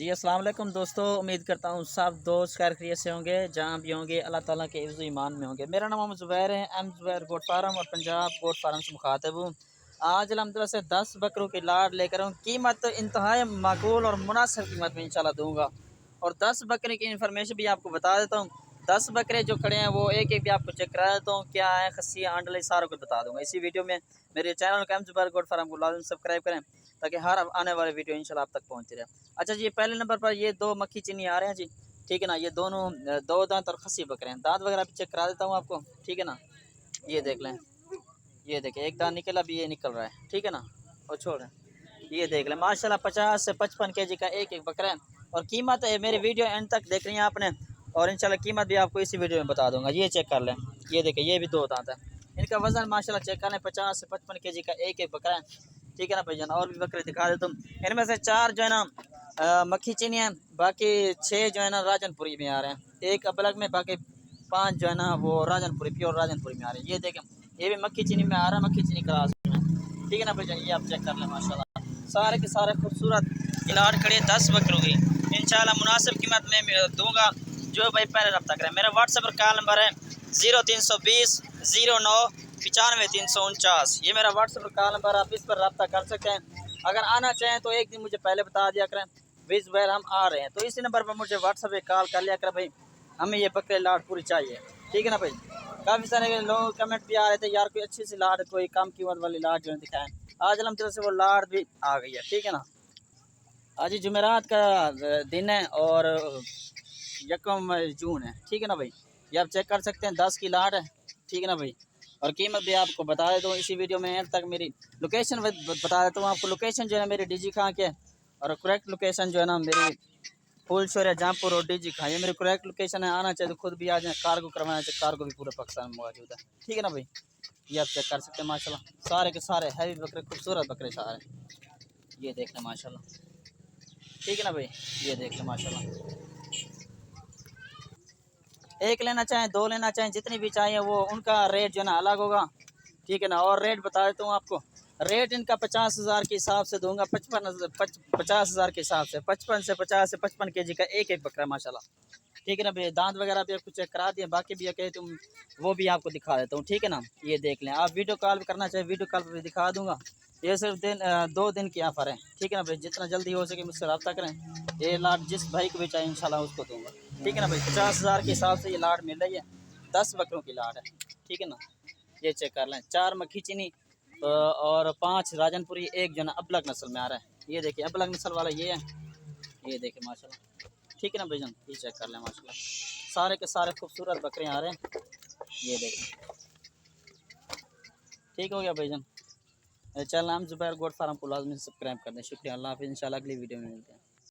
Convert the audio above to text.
जी अस्सलाम वालेकुम दोस्तों, उम्मीद करता हूँ सब दोस्त खैर खैरियत से होंगे, जहाँ भी होंगे अल्लाह ताला के इज़्ज़ो ईमान में होंगे। मेरा नाम मोहम्मद ज़ुबैर है, एम ज़ुबैर गोट फार्म और पंजाब गोट फार्म से मुखातिब हूँ। आज अल्हम्दुलिल्लाह से 10 बकरों की लाट लेकर हूँ। कीमत इंतहाई माकूल और मुनासिब कीमत में इंशाल्लाह दूँगा और 10 बकरे की इन्फॉर्मेशन भी आपको बता देता हूँ। 10 बकरे जो खड़े हैं वो एक एक भी आपको चेक करा देता हूँ, क्या है खस्सी आंडले सारा कुछ बता दूँगा इसी वीडियो में। मेरे चैनल को एम ज़ुबैर गोट फार्म को लाज़िम सब्सक्राइब करें ताकि हर आने वाले वीडियो इंशाल्लाह आप तक पहुँचती रहे। अच्छा जी, पहले नंबर पर ये 2 मक्खी चीनी आ रहे हैं जी, ठीक है ना। ये दोनों 2 दांत और खस्सी बकरे हैं। दांत वगैरह भी चेक करा देता हूँ आपको, ठीक है ना। ये देख लें, ये देखिए एक दांत निकला भी, ये निकल रहा है, ठीक है ना। और छोड़ ये देख लें, माशाल्लाह 50 से 55 केजी का एक एक बकरा है। और कीमत है, मेरे वीडियो एंड तक देख रही हैं आपने और इंशाल्लाह कीमत भी आपको इसी वीडियो में बता दूंगा। ये चेक कर लें, ये देखिए ये भी 2 दांत है। इनका वजन माशाल्लाह चेक कर लें, 50 से 55 केजी का एक एक बकरा है, ठीक है ना भाईजान। और भी बकरे दिखा दे तुम, इनमें से 4 जो है ना मक्खी चीनी है, बाकी 6 जो है ना राजनपुरी में आ रहे हैं। एक अबलग में, बाकी 5 जो है ना वो राजनपुरी, प्योर राजनपुरी में आ रहे हैं। ये देखें, ये भी मक्खी चीनी में आ रहा है, मक्खी चीनी क्रास में, ठीक है ना भाईजान। ये आप चेक कर लें, माशाल्लाह सारे के सारे खूबसूरत इलाट खड़े 10 बकरों की इंशाल्लाह मुनासिब कीमत में दूंगा। जो भाई पहले रब्ता करें, मेरा व्हाट्सएप पर कॉल नंबर है 0320 09 95 349। ये मेरा व्हाट्सएप पर कॉल नंबर, आप इस पर रब्ता कर सकते हैं। अगर आना चाहें तो एक दिन मुझे पहले बता दिया करें, विज वैर हम आ रहे हैं, तो इसी नंबर पर मुझे व्हाट्सएप पे कॉल कर लिया करें भाई, हमें ये बकरे लाट पूरी चाहिए, ठीक है ना भाई। काफ़ी सारे लोग कमेंट भी आ रहे थे, यार कोई अच्छी सी लाट, कोई कम कीमत वाली लाट जो है दिखाएं। आज अलहमदुलिल्लाह से वो लाट भी आ गई है, ठीक है ना। आज जुमेरात का दिन है और 1 जून है, ठीक है ना भाई। ये आप चेक कर सकते हैं, 10 की लाट है, ठीक है ना भाई। और कीमत भी आपको बता देता हूँ इसी वीडियो में एंड तक। मेरी लोकेशन बता देता हूँ आपको। लोकेशन जो है ना मेरी डीजी खां के, और करेक्ट लोकेशन जो है ना मेरी फुल शोर है जहाँपुर और डीजी खां, ये मेरी करेक्ट लोकेशन है। आना चाहिए तो खुद भी आ जाए, कार्गो करवाना चाहिए, कार्गो भी पूरे पाकिस्तान में मौजूद है, ठीक है ना भाई। ये आप चेक कर सकते हैं, माशाल्लाह सारे के सारे हैवी बकरे, खूबसूरत बकरे सारे। ये देख लें माशाल्लाह, ठीक है ना भाई। ये देख लें माशाल्लाह, एक लेना चाहें, 2 लेना चाहें, जितनी भी चाहिए वो उनका रेट जो है ना अलग होगा, ठीक है ना। और रेट बता देता हूँ आपको, रेट इनका 50,000 के हिसाब से दूंगा, 50,000 के हिसाब से, 55 से 50 से 55 केजी का एक एक बकरा माशाल्लाह, ठीक है ना भैया। दांत वगैरह भी आपको चेक करा दिए, बाकी भी कहे तुम वो भी आपको दिखा देता हूँ, ठीक है ना। ये देख लें, आप वीडियो कॉल करना चाहे वीडियो कॉल पर भी दिखा दूंगा। ये सिर्फ 2 दिन की ऑफर है, ठीक है ना भाई। जितना जल्दी हो सके मुझसे रब्ता करें, ये लाट जिस भाई को भी चाहिए इंशाल्लाह उसको दूंगा, ठीक है ना भाई। 50,000 के हिसाब से ये लाट मिल रही है, 10 बकरों की लाट है, ठीक है ना। ये चेक कर लें, 4 मक्खी चीनी और 5 राजनपुरी, एक जो ना अबलग नस्ल में आ रहा है। ये देखिए अबलग नस्ल वाला ये है, ये देखिए माशाल्लाह, ठीक है ना भाईजान। ये चेक कर लें माशाल्लाह, सारे के सारे खूबसूरत बकरे आ रहे हैं। ये देखें, ठीक हो गया भाईजान। चैनल नाम ज़ुबैर गोट फार्म को लाजमी सब्सक्राइब कर दें। शुक्रिया, अल्लाह हाफ़िज़। इंशाल्लाह अगली वीडियो में मिलते हैं।